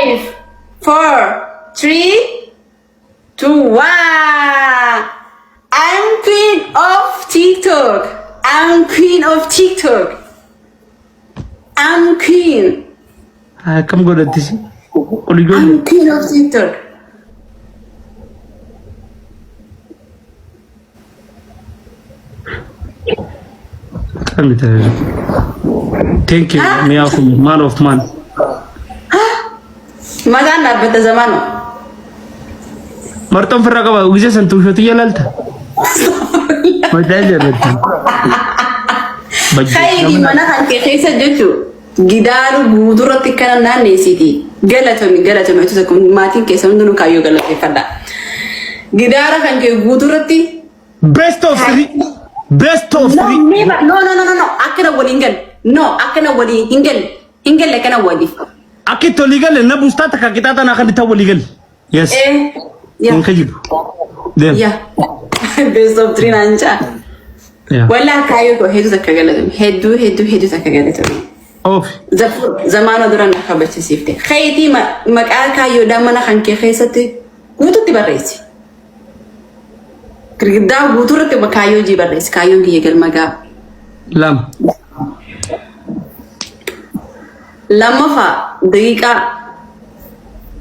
4, 3, 2, 1. I'm queen of TikTok. I'm queen of TikTok. I'm queen. Come go to this. I'm queen of TikTok. Thank you. Me also man of man. Maganda bata zamano. Marton Ferraga ba ugisa santu shoti yalalta. Madaya rata. Khaydi mana kan ke khisa jechu. Gidaru budurati kana nane siti. Galatomi tu sakum matin ke samdunu kayo galate fada. Gidara kan ke budurati Best of three. Best of three. No. Akana wali ingel. No, akana wali ingel. Ingel lekana wali. Akito legal na bustata ka kitata na kan tawo legal. Yes. Yeah. Nkajib. Dem. Yeah. Best of 3 nancha. Yeah. Wala kayo ko hedu zakagalatum. Hedu zakagalatum. Of. Zamano duran nakabati sifte. Khayti makal kayo damana kan ke khaysati. Gutu tibaresi. Kirgida guturate makayo ji baresi kayo gi yegal maga. Lam. Lama fa daqiqa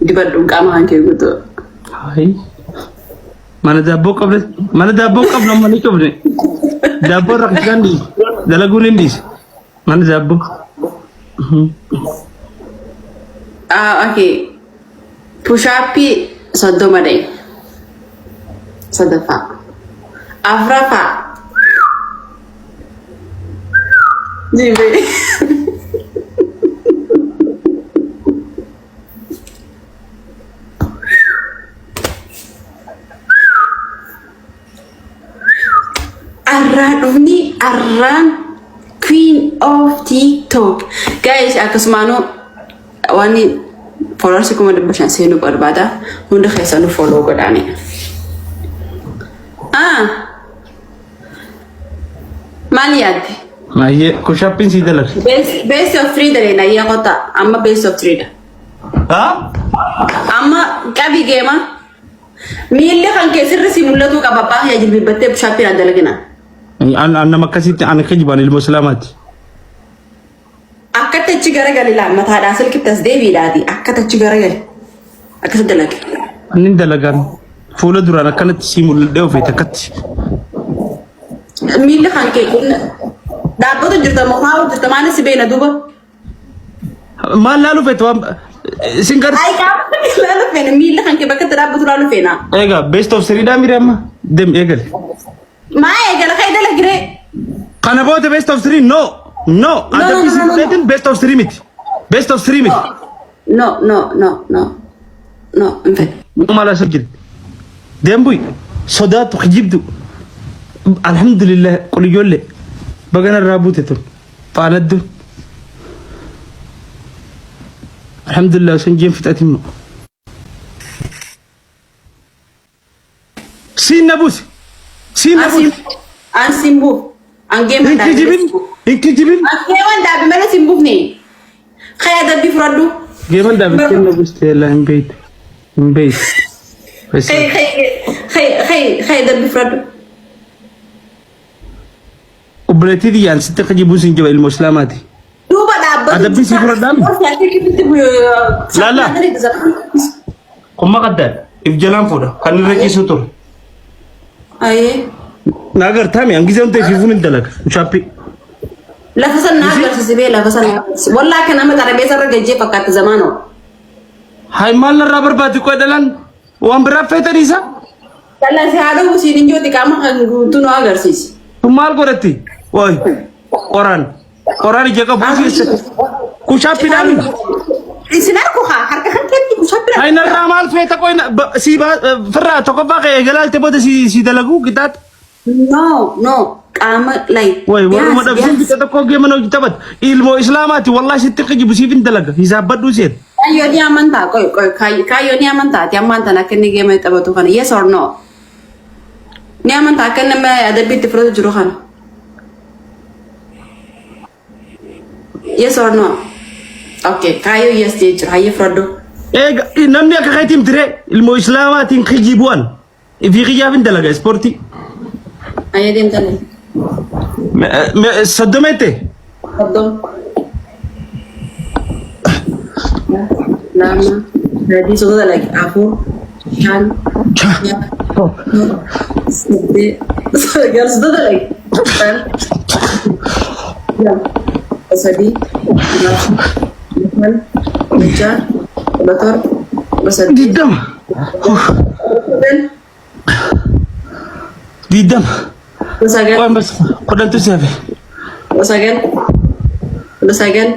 dibadun kama hanke gutu. Hai. Mana dabo qabla mani qabne. Dabo rakjandi. Dalagunin dis. Mana dabo? Okay. Push-upi sodoma dai. Sadafa. Afrafa. Jibe. Arran queen of TikTok. Guys, akasmano wani followers ko madabashan senu barbada hunda khaysanu follow godani. Maliyad. Maye kushapin si dalak. Best of 3 dare na iya kota amma best of 3 da. Ha? Amma kabi gema. Mille kan ke sirri simulatu ka baba ya jibi batte shapira dalagina. Anna makasiti ana kajiban il muslimat. Akkata chigara galila mata da asal kitas devi dadi akkata chigara gal. Akkata dalag. Anin dalagan. Fula durana kanat simul dew fe takat. Mille kan ke dabbatu jirta mahawu jirta mana sibena duba. Ma lalu fe to singar. Ay ka lalu fena mille kan ke bakat dabbatu lalu fena. Ega best of Sri Damirama dem egal. Ma egal khay dalagre. Kana about the best of 3 no. Ada best of 3 mit. Best of 3 mit. No, in fact. Mala sajid. Dembuy sodat khijibdu. Alhamdulillah qul yolle. Bagana rabutetu. Fanaddu. Alhamdulillah sanjim fitatimno. Sinabus. An simbu. An game da. Inkijibin. An game da bi mala simbu ne. Khaya da bi fradu. Game da bi sinabus tela imbeit. Khaya da bi fradu. وبلاتي دي يعني ستة خجيبون سنجوا المسلمات. دوبا دابا. هذا بيسي فردام. لا. كم قدر؟ إفجلان فودا. كان الرجال سطور. أيه. ناقر تامي. أنجزي أنت في فون الدلك. شابي. لا فصل ناقر سيبي لا فصل. والله كان أمي ترى بيسر رجع فكات زمانه. هاي مال الرابر باتي كودلان. وام براب فيتا ريسا. لا سيادو بسيرين جو تكامل تونو أجر سيس. تمال قرتي. Woi, orang jaga busi. Kushapi dami. Isinar ko ha, harka kami kushapi. Ay naramal feta ko si Ferra toko ba kay galal tebo si dalagu kita. No, kama like. Woi, waru mo dabisin kita to ko gemano kita bat. Ilmu Islamati wallahi sitti kaji busi bin dalaga. Hisabat dusit. Kayo ni amanta, kayo ni amanta, tiamanta na kini gema tabatu kan. Yes or no? Ni amanta kan na ada bit frodo juro kan. Yes or no? Okay, kayo yes teacher. Hayo Frodo. namni akka kaytiim ture ilmoo islaamaatiin kijibu'an fi kijaabin dalaga ispoortii. Ayah deemtan. Soddomette. Soddom. Lama. Jadi soda lagi. Afur. Shan. Sede. Segar soda lagi. Shan. Ya. Sadi. Bukan. Meja. Motor. Bersadi. Didam. Didam. Bersagel. Kau ambas. Kodan tu siapa? Bersagel. Bersagel.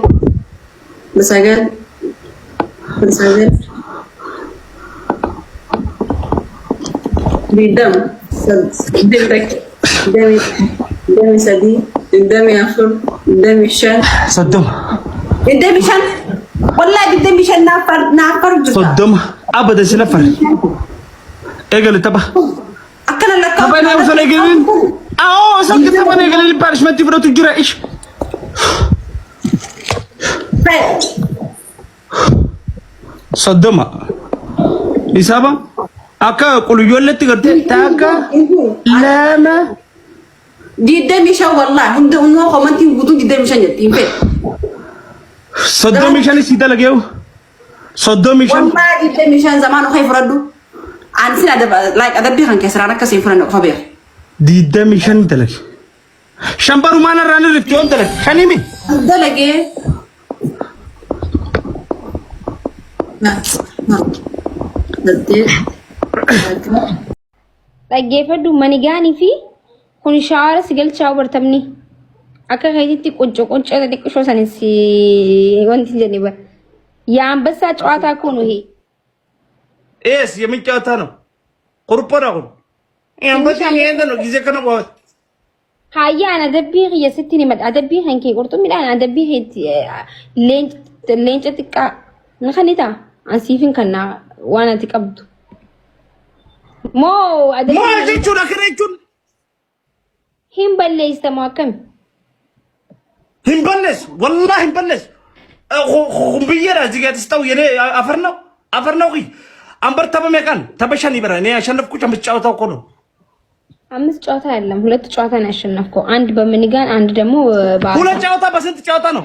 Bersagel. Bersagel. Didam. Demi sadi. Demi afur. Demi shan. Soddom. Demi shan. Wallahi demi shan nafar juga. Soddom. Abada sinafar. Egal taba. Akana lakka. Taba ni usan egalin. So kita mana egalin punishment ti tu jura ish. Soddoma. Isaba? Aka quluyyolle ti garte taaka lama. Didami shan wallahi hunda unwa qamanti wudu didami shan yatim fe. Soddomi shan sida lagew. Soddomi shan. Wallahi didami shan zamanu khayf raddu. An sina like adabi kan kesrana kasi furan khabir. Didami shan dalage. Shambaru mana rani riftion dalage. Shanimi. Dalage. Nah. Dadde. Dhaggeeffadhu manigaanii fi kun shaara sigalchaa bartamni akka keetitti qoncoo xixiqqoo sanis wanti jedhani bar የአንበሳ ጨዋታ እኮ ነው ይሄ። የምን ጨዋታ ነው? ቁርቆራ ነው። የአንበሳ ነው ጊዜ ከነቆት Hayyaan adabbii kiyya sitti ni madda adabbii kan kee qurxummiidhaan adabbii leenca xiqqaa na kanita ansiifin kan waan ati qabdu moo adabbii jechuudha kana jechuun hin balleessa moo akkami hin ballees wallahi hin ballees biyyeera zigaatistau yene afarnaw ki አንበር ተበመቀን ተበሻኒ በራ እኔ ያሸነፍኩ ጨምጫውታው እኮ ነው አምስት ጨዋታ አይደለም ሁለት ጨዋታ ነው ያሸነፍኩ አንድ በምንጋን አንድ ደግሞ ሁለት ጨዋታ በስንት ጨዋታ ነው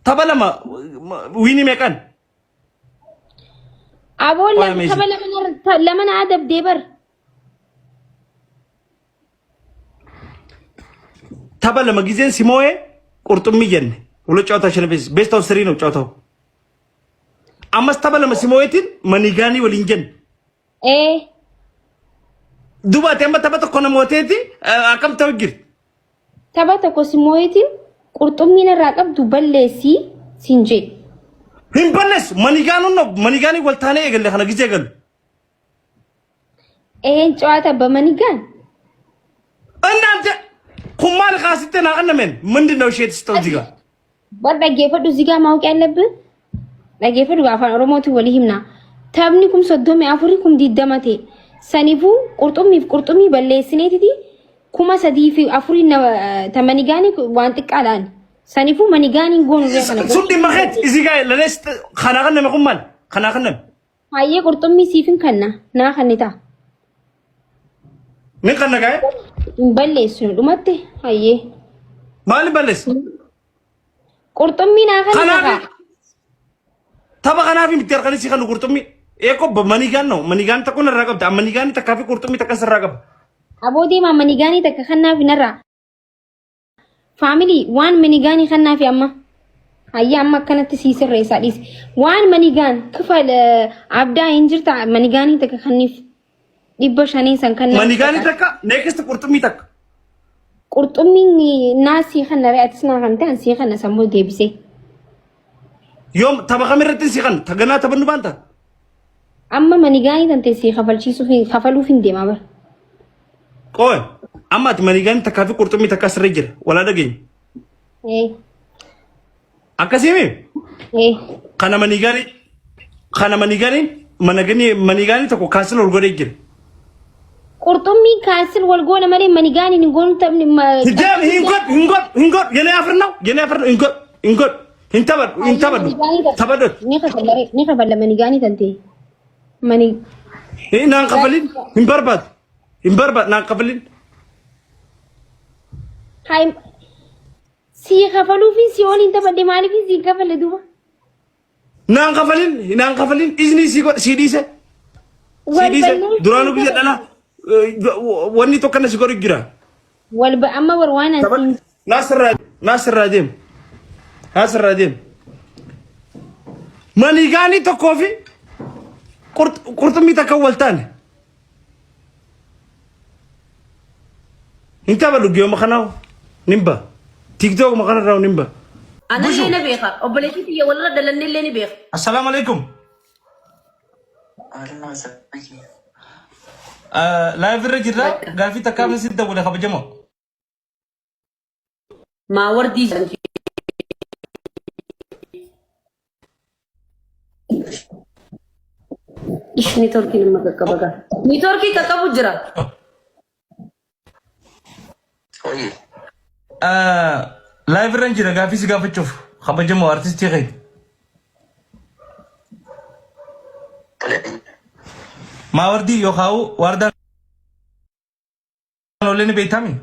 ተበለማ ዊኒ መቀን አቦል ተበለማ ለምን አደብ ዴበር ተበለማ ጊዜን ሲሞዬ ቁርጡም ይየን ሁለት ጨዋታ ሸነፈስ ቤስት ኦፍ 3 ነው ጨዋታው አምስት ተበለማ ሲሞዬቲን ማኒጋኒ ወሊንጀን duba temba tabata kono moteti akam tawgir tabata ko simoyitin qurxummina raqab duballesi sinje himballes manigani waltane egelle khana gize gal ጨዋታ በመኒጋን እናንተ ኩማል ካስተና ቀነመን ምንድነው ሼት ስተው ዚጋ በዳጌፈዱ ዚጋ ማውቅ ያለብህ ዳጌፈዱ አፋን ኦሮሞቱ ወሊህምና ታብኒኩም ሶዶም አፍሪኩም ዲደማቴ sanifu qurxummi balleessineetiti kuma sadii fi afurii tamanigaani waan xiqqaadhaan sanifu manigaaniin goonu reefana sundi mahet iziga lanes khana kanna mekummal khana kanna hayyee qurxummi siifin kanna naa kannita min kanna gaay balleessu dhumatte hayyee maali balleess qurxummi naa kannita taba kanaafi mitter kanisi kanu qurxummi eko manigan no manigan ta kun ragab da manigan ta kafi qurtumi ta kasar ragab abodi ma manigani ta khanna fi narra family one manigani khanna fi amma hayya amma kanat sisir reisa dis one manigan kafal abda injirta manigani ta khanif dibba shani san khanna manigani ta ka next qurtumi tak qurtumi nasi khanna ra'atsna khamta si khanna sammo debise yom tabakhamiratin si khan tagana tabanu banta amma manigani tante si khafalchisu fi khafalu fi ndema bar qoy amma manigani takafi qurtumi takasre jira wala dagin akasimi kana manigani manigani tako kasil wal gode jira qurtumi kasil wal gona mare manigani ni gonu tabni hingod yene afrnaw ingot انتبه تبدت نخبل لما نيجاني تنتهي ماني نان قفلين انبربد نان قفلين هاي سي خفلو في سيول انت بدي مالي في سي خفل دوبا نان قفلين اذني سيديسه درانو بيجي انا وني تو كان سيغور جرا اما وروانا ناصر راديم مانيغاني تو كوفي قرطمي تكولتان انت بدو جيو مخناو نيمبا تيك توك مخنا راو نيمبا انا اللي نبيخه وبلكي تي والله دلني اللي نبيخ السلام عليكم لايف الرجل قال في تكامل سيده ولا خبجمو ما وردي زنجي ايش نيتوركي لما كبغا نيتوركي ككبو جرا لايف الرجل قال في سيغا تشوف خبجمو ارتست غير ما وردي يوخاو وردان ولين بيتامي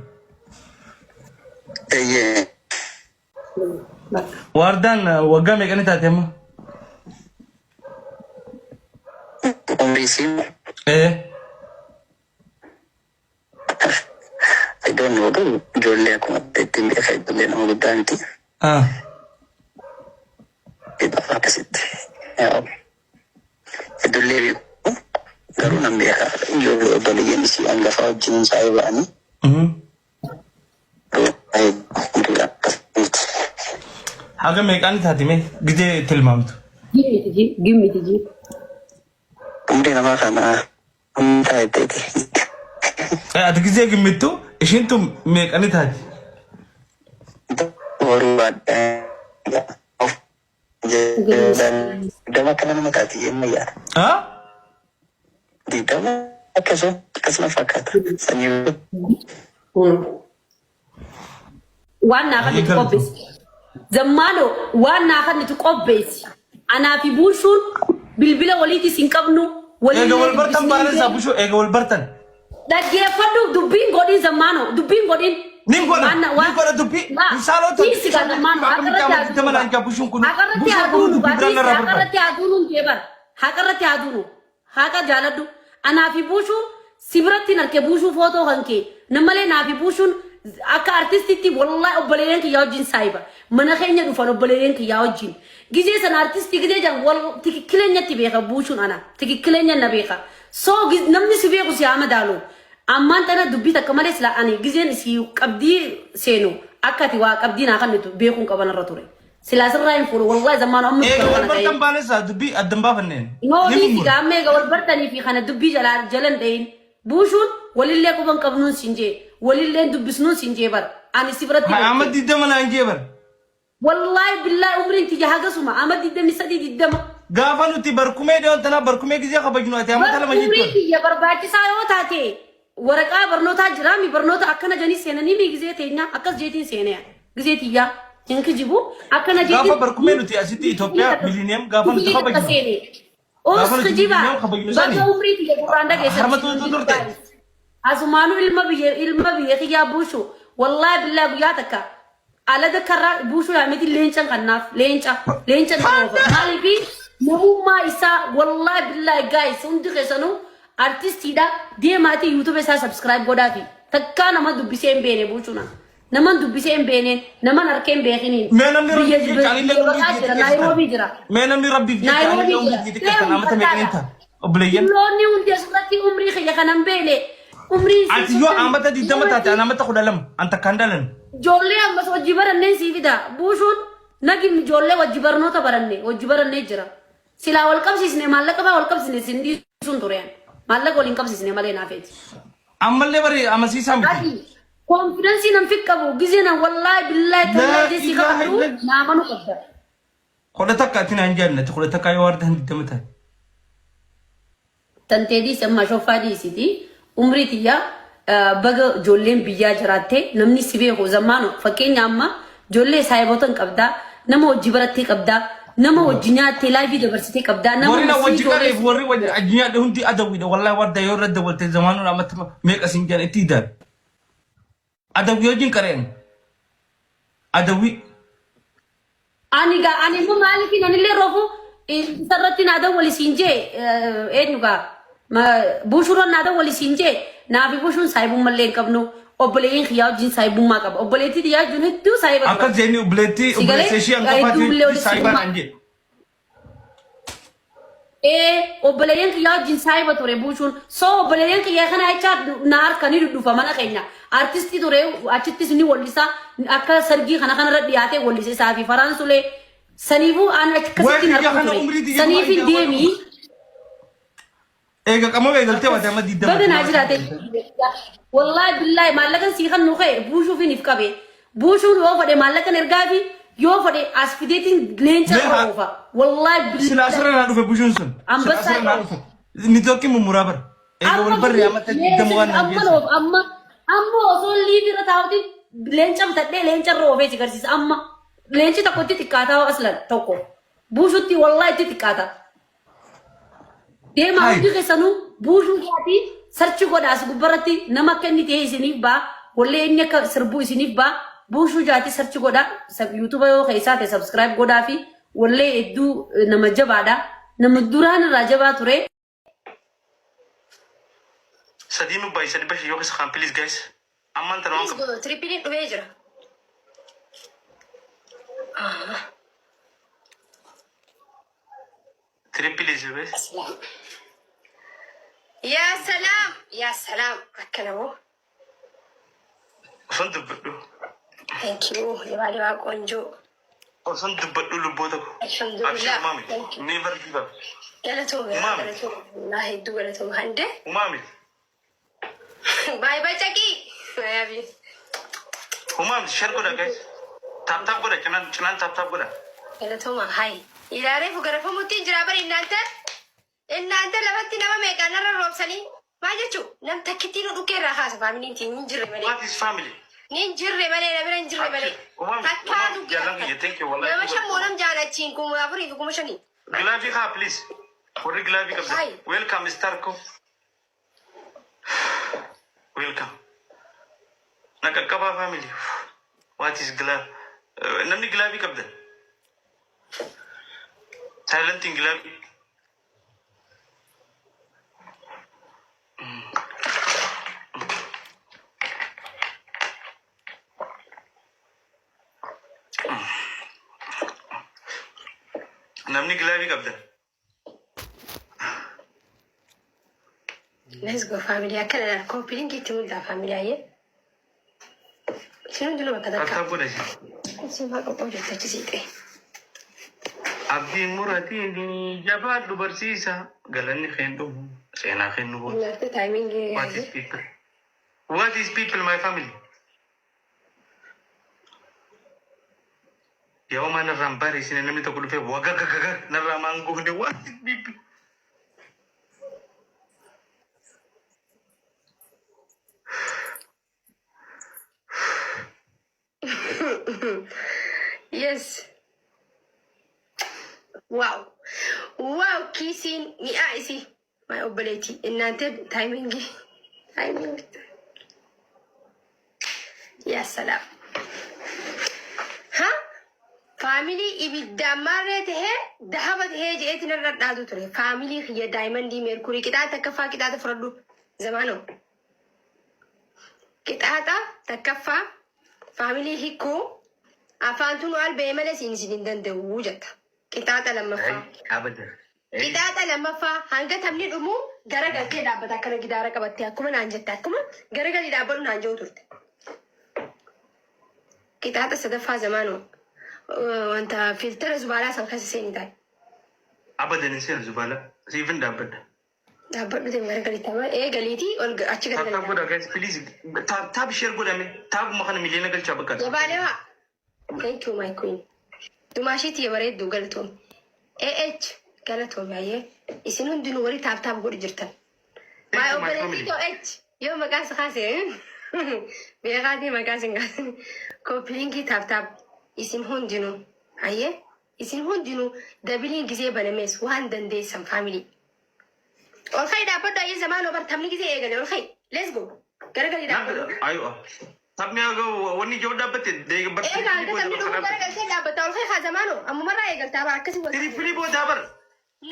ايه وردان وقامي كانت تاتيما امريسي ايه I don't know though جولي أكون تتم بخير لنا مقدانتي إذا فاكست يا دولي قالوا نبيها يقولوا دولي نسي أن لفاو جنين سايباني حاجة ميكاني تاتيمي قدي تلمامت جيمي تجي أمرينا ما كان أمتاي تيتي أتكزي قمتو إيش انتم ميكاني تاتي ورباد دما كان متاتي يميا di dalam kasma fakata sanyu وانا خليت قبس زمانو وانا خليت قبس انا في بوشون بالبلا وليتي سينكبنو ولي اول برتن بالس ابوشو اول برتن دا جيفدو دبين غودين زمانو دبين غودين نينغولا دبي انسالو تو سي زمانو اكرت تمن انك ابوشون كنو اكرت ادونو جيبر هاكرت ادونو هاكا جالدو انا في بوشو سيبرتي نركي بوشو فوتو هنكي نمالي نا في بوشون اكا ارتستي والله اوبليرين كي يوجين سايبا من خينيا دو فانو اوبليرين كي يوجين غيزي سن ارتستي غيزي جان وال تيكي كلينيا تي بيخا بوشون انا تيكي كلينيا نبيخا سو نمني سيبيكو سي امدالو اما انت دبي تكمل سلا اني غيزي سي قبدي سينو اكاتي وا قبدي نا خنتو بيكون قبنا رتوري سلاسل راين فور والله زمان امي اول برتن بالسا دبي ادمبا فنين نو دي غامي اول برتني في خنا دبي جلن دين بوشون ولله كوبن قبنون سينجي ولله دبسنون سينجي بر اني سيبرتي محمد ديدم انا انجبر والله بالله عمري انت جهاجه سما محمد ديدم سدي ديدم غافلو تي بركومي دون تنا بركومي غزي خبجنو اتي امتا لما جيت يا برباچي سايو تاتي ورقا برنوتا جرامي برنوتا اكنا جني سينني مي غزي تينا اكس جيتي سينيا غزي تيا جنك جيبو اكنا جيتي غافا بركومي نتي اسيتي ايثيوبيا ميلينيوم غافلو تخبجنو اوس خجيبا بقى عمري تي قراندا كيس حرمتو تدرتي ازمانو علم بي يا بوشو والله بالله بياتك على ذكر بوشو يا متي لينشان كناف لينشا مالي بي نوما إسا والله بالله guys undi kesanu artist ida dia mati YouTube sa subscribe goda fi takka nama dubbi sem bene buchuna nama dubbi sem bene nama narkem bekhini menam ni Nairobi jira menam ni rabbi fi Nairobi jira nama tamekinta obliyen loni undi asrati umri khiya kanam bene umri ati yo amata di damata ana mata khudalam anta kandalan jolle am bas wajibaranne sivida bushun nagim jolle wajibarno ta baranne wajibaranne jira sila wal qabsisne malaka ba wal qabsisne sindi sun turiyan malaka wal qabsisne malena fet amalle bari amasi samti confidence nam fikabu gizena wallahi billahi tallahi si khabru na manu qadda khodata katina janna khodata kay warda hindi tamata tantedi sama shofadi sidi umritiya baga jollem biya jarate namni sibe ko zamano fakenya amma jolle saibotan qabda nama hojii barattee qabdaa nama hojii nyaattee laayifii dabarsitee qabdaa nama warri na masii wajji ijoollee qareef warri wajji addunyaa hundi adawwiidha wallahi warda yoo irra dabalte zamaanuu namatti meeqa siin jedhan itti hidaan adawwii wajjin qareen adawwii ani immoo maaliif nanillee roofu sarratti naada walisiin jee eenyugaa bushuroon naada walisiin jee naafi bushuun saayibummallee hin qabnu obboleeyyiin xiyyaa wajjin saayibummaa qaba obboleettii xiyyaa wajjin hedduu saayiba qaba akka zeeni obboleettii ishii hangafaatti saayibaan anjee obboleeyyiin xiyyaa wajjin saayiba ture bushuun soo obboleeyyiin xiyyaa kana jecha na harkanii dhudhufa mana keenya artistii ture achittis ni wallisa akka sargii kanarra dhiyaatee wallise isaa fi faransulee saniifuu aan akkasitti harka ture saniifin deemii eega qamama eegaltee waan amma diddama baga naa jiraate wallahi billahi maallaqan sii kan nu ka'e buushuufin if qabe buushuun yoo fedhe maallaqan ergaa fi yoo fedhe asfideetiin leenca roofa wallahi billahi sila asirra naa dhufe bushuun sun sila asirra naa dhufe ni tokki mummuraa bara eega wal barri amma diddama waan naa geessu amma osoo liifirra taa'uti leenca bitadhee leenca roofee si garsiisa amma leenci tokko itti xiqqaataa aslan tokko buushutti wallahi itti xiqqaata deemaa hundi keessanuu buushuu isaati sarchi godhaas gubbaratti nama akka inni ta'e isiniif baa wallee inni akka sirbuu isiniif baa buushuu jaati sarchi godhaa yuutuuba yoo keessaa ta'e sabskiraayib godhaa fi wallee hedduu nama jabaadha nama duraan irraa jabaa ture. Sadii nu baay'ee sadii bashii yoo keessa kan please guys ammaan tana waan qabu. Trippiliin dhufee jira. Trippiliin sirbees. yaa salaam akkana moo. Osoo dubbadhu. Thank you libaa qoonjoo. Osoo dubbadhu lubboota ko. Alhamdulillah. Maami never give up. Galatooma hedduu galatooma hande. Maami. Baay bacaqii. Maayafi. Maami share godha guys. Tap godha cinaan tap godha. Galatooma hai. Ilaaree fugarafamutti jira bari እናንተ ለፈት nama meeqa narra roobsanii maal jechuun nam takkitti nu dhukkee irraa haasa faamiliin tiin hin jirre malee. What is family? Ni hin jirre malee namni hin jirre malee. Takkaa dhukkee nama shammoo nam jaalachiin kuma afurii fi kuma shanii. Gilaafi haa please. Warri gilaafi qabda. Welcome Starko. Welcome. Nakakkabaa family. What is gilaaf? Namni gilaafi qabda. Silenting gilaafi. namni gilaafi qabda. Let's go family. Akkana koopiliin kitti mul'ata family ayee. Isin hundinuu bakka takka. Akka godha shi. Isin baqa qooddachi siixee. Abdiin muratiin jabaadhu barsiisa galanni keen dhufu seenaa keen nu booda. Lafti taayimingii. What is people? What is people my family? Yoo mana narraan bareessine namni tokko dhufee wagagagaga narraa maangoo hunde what is people? Yes. Wow. Wow, kissing me isi. My obeleti. Innante timing. Ya salam. Ha? Family ibidda marret he dahabat he jeetina radadu ture. Family khiya diamond di mercury kita takaffa kita tafradu zamano. Kita takaffa family hikku afantunu albemale sinsidin dande wujata. Kita lama fa. Abada. Kita lama fa. Hanga tamni dumu gara-gara dapat akana gidara kabatti akkuma naan jette akkuma gara-gara daabatu naan jiru turte. Kita sadaffaa zamanu wanta filtera zubaalaa san keessa seeni taa'e. Abadan seen zubaalaa siifin dhaabbadda. Dhaabbadhu ta'e gara-gara taa'e galiitii ol achi gara-gara. Taap godha guys please taap share godhame taapuma kana miliyoona galchaa bakka. Jabaalee haa. Thank you my queen. Dumaashiitii bareeddu galatoom. Galatoom baay'ee isin hundinuu wali taap godhi jirtan. My obboleettii TOH yoo maqaan isa kaase beekaatii maqaan isa hin kaase koopiliinkii taap isin hundinuu Aye, isin hundinuu dabiliin gisee banamees waan dandeessan faamilii. Ol ka'ii dhaabbadhu ayyee zamaan obartamni gisee eegale ol ka'ii. Let's go. Garagalii dhaabbadhu. Aywa. Sabni aga wanni joo dhaabbate deeggartii. Eegaa akka sabni dhufu garagaltee dhaabbata ol ka'ii haa zamaanoo ammumarraa eegaltaa bara akkasii wal. Tirifilii boodaa bara.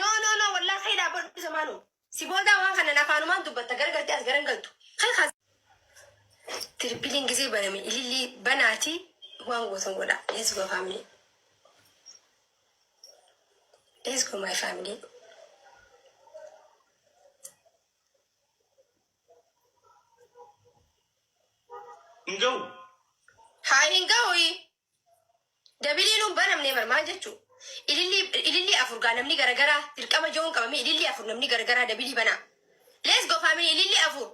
No, wallah ka'ii dhaabbadhu zamaanoo. Si boodaa waan kana afaanumaan dubbatta garagaltee as garagaltu. Ka'ii haa. Tiripiliin gisee baname ilillii banaati waan gootan godha. Let's go family. Let's go my family. Ingau. Haa hingawi. Dabiliin banamne maal jechuun ilillii afur gaa namni garagaraa dirqama joon qabame ilillii afur namni garagaraa dabilii banaa. Let's go family ilillii afur.